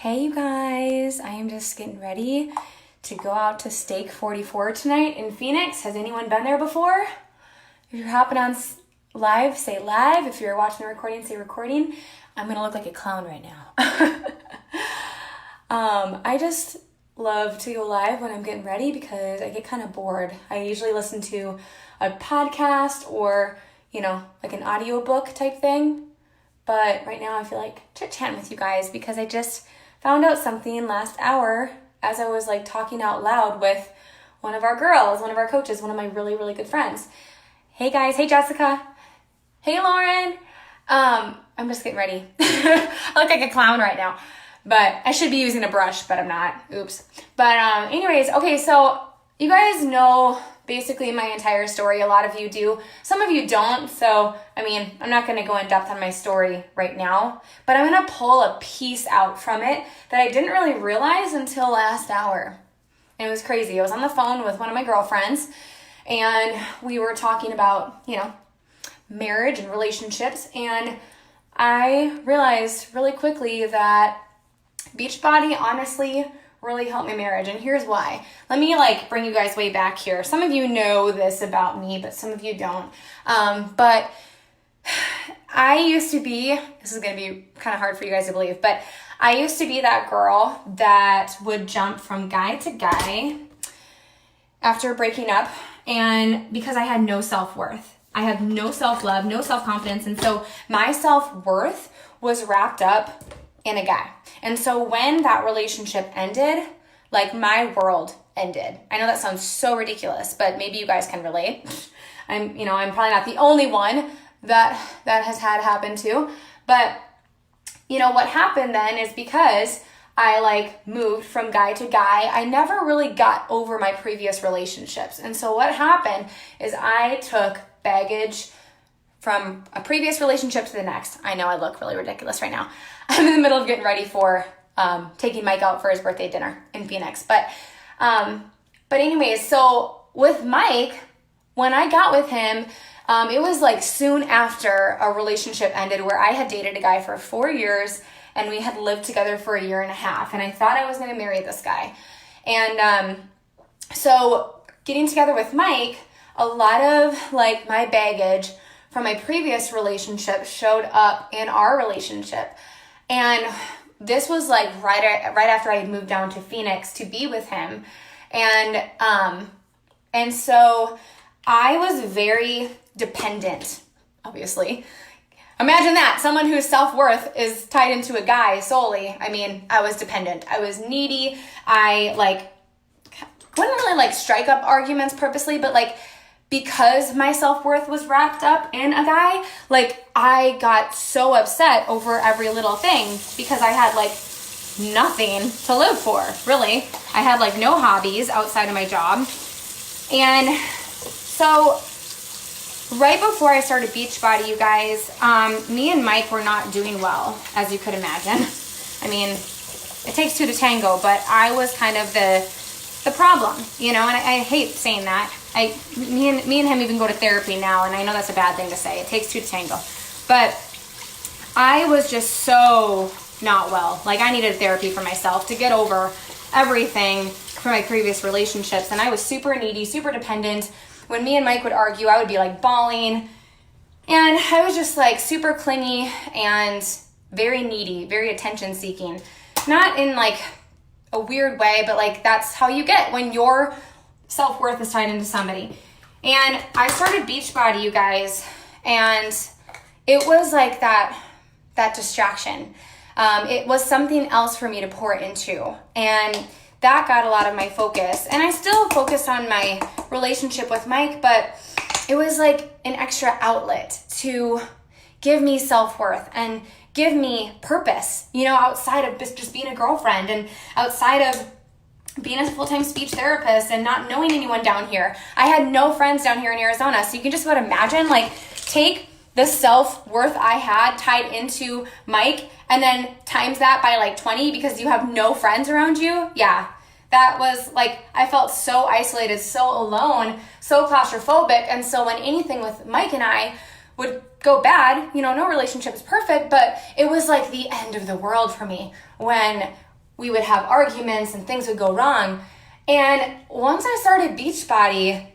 Hey you guys, I am just getting ready to go out to Steak 44 tonight in Phoenix. Has anyone been there before? If you're hopping on live, say live. If you're watching the recording, say recording. I'm gonna look like a clown right now. I just love to go live when I'm getting ready because I get kind of bored. I usually listen to a podcast or, like an audiobook type thing. But right now I feel like chit-chatting with you guys because I just found out something last hour as I was talking out loud with one of our girls, one of our coaches, one of my really, really good friends. Hey guys, hey Jessica. Hey Lauren. I'm just getting ready. I look like a clown right now, but I should be using a brush, but I'm not. Oops. But anyways, okay, so you guys know basically my entire story. A lot of you do. Some of you don't. So, I'm not going to go in depth on my story right now, but I'm going to pull a piece out from it that I didn't really realize until last hour. And it was crazy. I was on the phone with one of my girlfriends and we were talking about, marriage and relationships. And I realized really quickly that Beachbody honestly really helped my marriage, and here's why. Let me bring you guys way back here. Some of you know this about me, but some of you don't. But I used to be, this is going to be kind of hard for you guys to believe, but I used to be that girl that would jump from guy to guy after breaking up, and because I had no self-worth. I had no self-love, no self-confidence, and so my self-worth was wrapped up in a guy. And so when that relationship ended, my world ended. I know that sounds so ridiculous, but maybe you guys can relate. I'm probably not the only one that has had happen to. But what happened then is because I moved from guy to guy, I never really got over my previous relationships. And so what happened is I took baggage from a previous relationship to the next. I know I look really ridiculous right now. I'm in the middle of getting ready for taking Mike out for his birthday dinner in Phoenix. But anyways, so with Mike, when I got with him, it was soon after a relationship ended where I had dated a guy for 4 years and we had lived together for 1.5 years. And I thought I was going to marry this guy. And so getting together with Mike, a lot of my baggage from my previous relationship showed up in our relationship. And this was right after I had moved down to Phoenix to be with him. And so I was very dependent, obviously. Imagine that, someone whose self-worth is tied into a guy solely. I was dependent. I was needy. I wouldn't really strike up arguments purposely, but because my self-worth was wrapped up in a guy, I got so upset over every little thing because I had nothing to live for, really. I had no hobbies outside of my job. And so right before I started Beachbody, you guys, me and Mike were not doing well, as you could imagine. It takes two to tango, but I was kind of the problem, and I hate saying that. Me and him even go to therapy now, and I know that's a bad thing to say. It takes two to tango. But I was just so not well. I needed therapy for myself to get over everything from my previous relationships. And I was super needy, super dependent. When me and Mike would argue, I would be bawling. And I was just super clingy and very needy, very attention seeking. Not in a weird way, but that's how you get when your self-worth is tied into somebody. And I started Beachbody, you guys, and it was that distraction. It was something else for me to pour into, and that got a lot of my focus. And I still focused on my relationship with Mike, but it was an extra outlet to give me self-worth and give me purpose, outside of just being a girlfriend and outside of being a full-time speech therapist and not knowing anyone down here. I had no friends down here in Arizona. So you can just about imagine, take the self-worth I had tied into Mike and then times that by 20 because you have no friends around you. Yeah, that was I felt so isolated, so alone, so claustrophobic. And so when anything with Mike and I would go bad, no relationship is perfect, but it was the end of the world for me when we would have arguments and things would go wrong. And once I started Beachbody,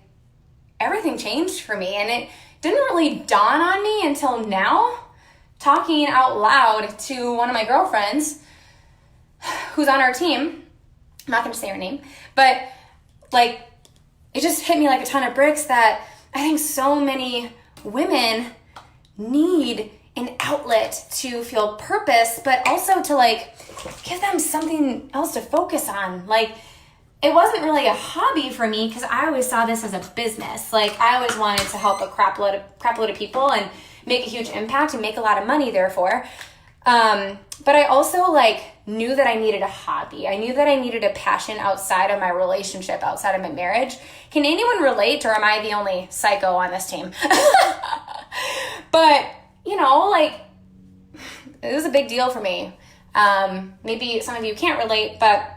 everything changed for me. And it didn't really dawn on me until now, talking out loud to one of my girlfriends who's on our team. I'm not going to say her name, but like, it just hit me like a ton of bricks that I think so many women need an outlet to feel purpose, but also to like give them something else to focus on. Like, it wasn't really a hobby for me because I always saw this as a business. Like, I always wanted to help a crap load of people and make a huge impact and make a lot of money, therefore. But I also like knew that I needed a hobby. I knew that I needed a passion outside of my relationship, outside of my marriage. Can anyone relate, or am I the only psycho on this team? But, you know, like, it was a big deal for me. Maybe some of you can't relate, but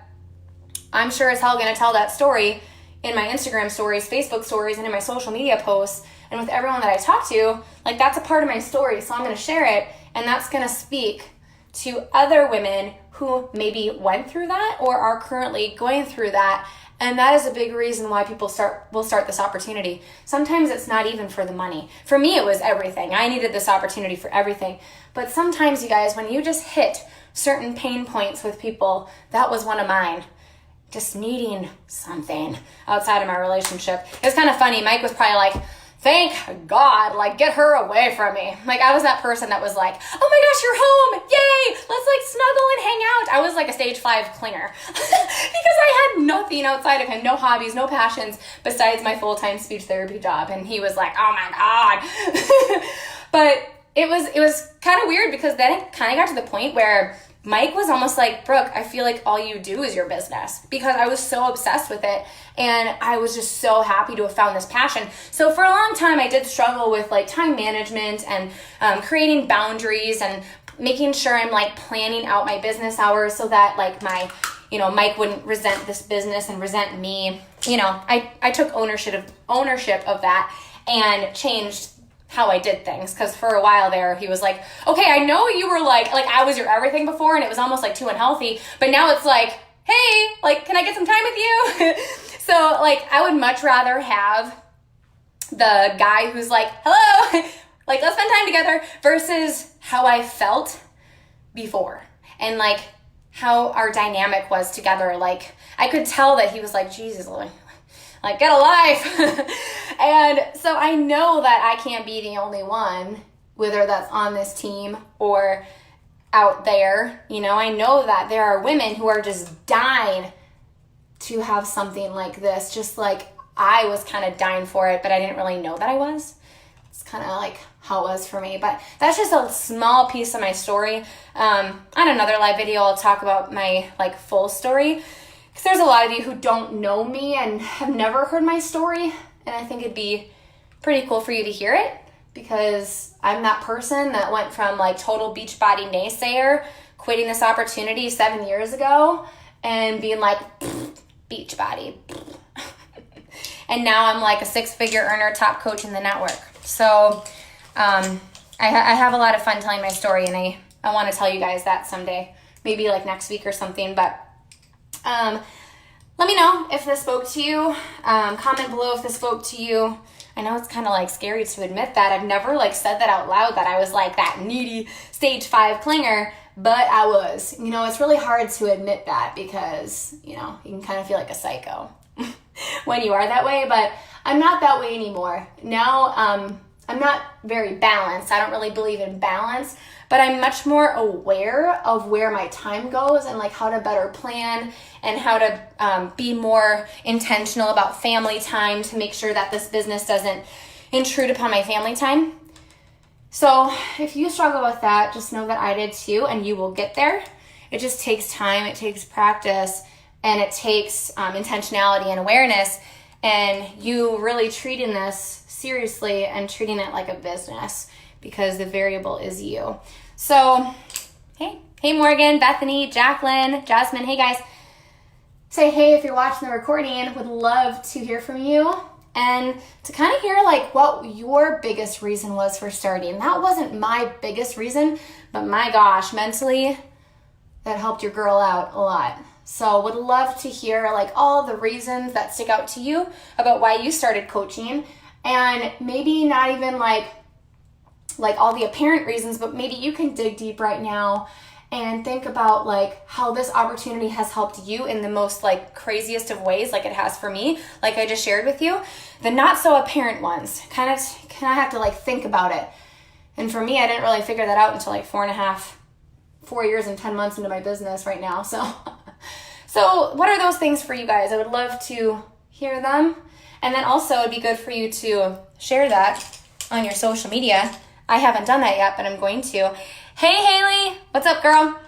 I'm sure as hell going to tell that story in my Instagram stories, Facebook stories, and in my social media posts, and with everyone that I talk to. Like, that's a part of my story, so I'm going to share it, and that's going to speak to other women who maybe went through that or are currently going through that. And that is a big reason why people will start this opportunity. Sometimes it's not even for the money. For me, it was everything. I needed this opportunity for everything. But sometimes, you guys, when you just hit certain pain points with people, that was one of mine. Just needing something outside of my relationship. It was kind of funny. Mike was probably like, thank God, like, get her away from me. Like, I was that person that was like, oh my gosh, you're home. Yay. Let's like snuggle and hang out. I was like a stage 5 clinger because I had nothing outside of him, no hobbies, no passions besides my full-time speech therapy job. And he was like, oh my God. But it was kind of weird because then it kind of got to the point where Mike was almost like, Brooke, I feel like all you do is your business, because I was so obsessed with it. And I was just so happy to have found this passion. So for a long time, I did struggle with like time management and creating boundaries and making sure I'm like planning out my business hours so that like Mike wouldn't resent this business and resent me. You know, I took ownership of that and changed how I did things, because for a while there he was like, okay, I know you were like I was your everything before, and it was almost like too unhealthy, but now it's like, hey, like, can I get some time with you? So like, I would much rather have the guy who's like, hello, like, let's spend time together, versus how I felt before and like how our dynamic was together. Like, I could tell that he was like, Jesus, like, get a life. And so I know that I can't be the only one, whether that's on this team or out there. You know, I know that there are women who are just dying to have something like this, just like I was kind of dying for it, but I didn't really know that I was. It's kind of like how it was for me. But that's just a small piece of my story. On another live video, I'll talk about my like full story, because there's a lot of you who don't know me and have never heard my story. And I think it'd be pretty cool for you to hear it, because I'm that person that went from like total Beachbody naysayer, quitting this opportunity 7 years ago and being like, Beachbody. And now I'm like a 6-figure earner, top coach in the network. So I have a lot of fun telling my story, and I want to tell you guys that someday, maybe like next week or something. But let me know if this spoke to you. Comment below if this spoke to you. I know it's kind of like scary to admit that. I've never like said that out loud, that I was like that needy stage 5 clinger, but I was. You know, it's really hard to admit that, because, you know, you can kind of feel like a psycho when you are that way, but I'm not that way anymore. Now, I'm not very balanced. I don't really believe in balance, but I'm much more aware of where my time goes and like how to better plan and how to be more intentional about family time to make sure that this business doesn't intrude upon my family time. So if you struggle with that, just know that I did too, and you will get there. It just takes time, it takes practice, and it takes intentionality and awareness, and you really treating this seriously and treating it like a business, because the variable is you. So, hey Morgan, Bethany, Jacqueline, Jasmine, hey guys. Say hey if you're watching the recording. Would love to hear from you and to kind of hear like what your biggest reason was for starting. That wasn't my biggest reason, but my gosh, mentally, that helped your girl out a lot. So would love to hear like all the reasons that stick out to you about why you started coaching, and maybe not even like all the apparent reasons, but maybe you can dig deep right now and think about like how this opportunity has helped you in the most like craziest of ways, like it has for me, like I just shared with you. The not so apparent ones, kind of have to like think about it. And for me, I didn't really figure that out until like 4 years and 10 months into my business right now. So what are those things for you guys? I would love to hear them. And then also it'd be good for you to share that on your social media. I haven't done that yet, but I'm going to. Hey, Haley, what's up, girl?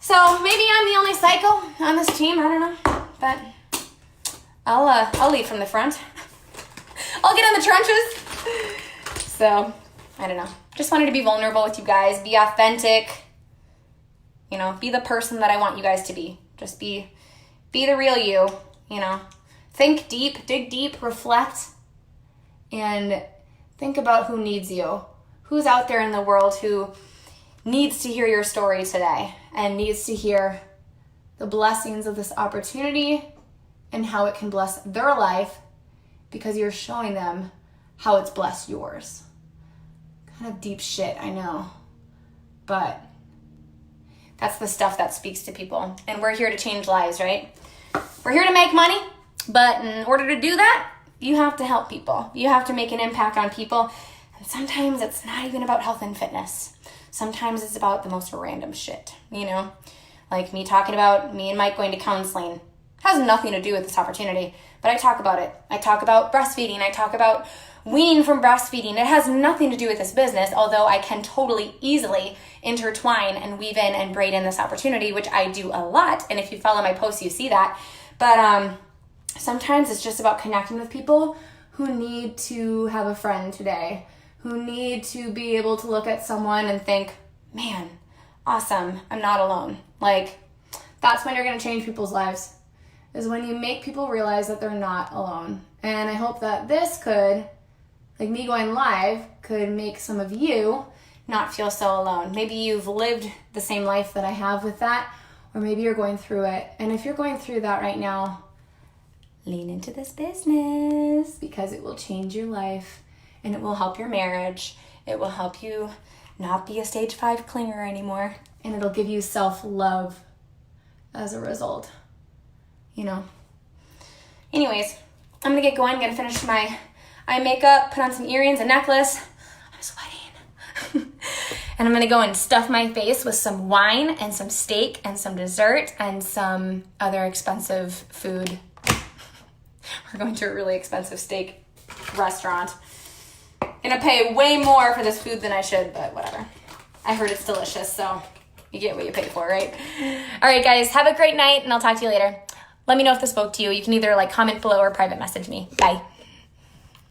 So maybe I'm the only psycho on this team. I don't know, but I'll lead from the front. I'll get in the trenches. So I don't know. Just wanted to be vulnerable with you guys. Be authentic. You know, be the person that I want you guys to be. Just be the real you. You know, think deep, dig deep, reflect, and think about who needs you. Who's out there in the world who needs to hear your story today and needs to hear the blessings of this opportunity and how it can bless their life because you're showing them how it's blessed yours. Kind of deep shit, I know. But that's the stuff that speaks to people. And we're here to change lives, right? We're here to make money, but in order to do that, you have to help people. You have to make an impact on people. And sometimes it's not even about health and fitness. Sometimes it's about the most random shit, you know? Like me talking about me and Mike going to counseling. It has nothing to do with this opportunity, but I talk about it. I talk about breastfeeding. I talk about weaning from breastfeeding. It has nothing to do with this business, although I can totally easily intertwine and weave in and braid in this opportunity, which I do a lot. And if you follow my posts, you see that. But sometimes it's just about connecting with people who need to have a friend today, who need to be able to look at someone and think, man, awesome, I'm not alone. Like, that's when you're going to change people's lives, is when you make people realize that they're not alone. And I hope that this could, like me going live, could make some of you not feel so alone. Maybe you've lived the same life that I have with that, or maybe you're going through it. And if you're going through that right now, lean into this business because it will change your life and it will help your marriage. It will help you not be a stage 5 clinger anymore. And it'll give you self-love as a result. You know. Anyways, I'm going to get going. I'm going to finish my eye makeup, put on some earrings, a necklace. I'm sweating. And I'm going to go and stuff my face with some wine and some steak and some dessert and some other expensive food. We're going to a really expensive steak restaurant. Gonna pay way more for this food than I should, but whatever. I heard it's delicious, so you get what you pay for, right? All right, guys, have a great night, and I'll talk to you later. Let me know if this spoke to you. You can either comment below or private message me. Bye.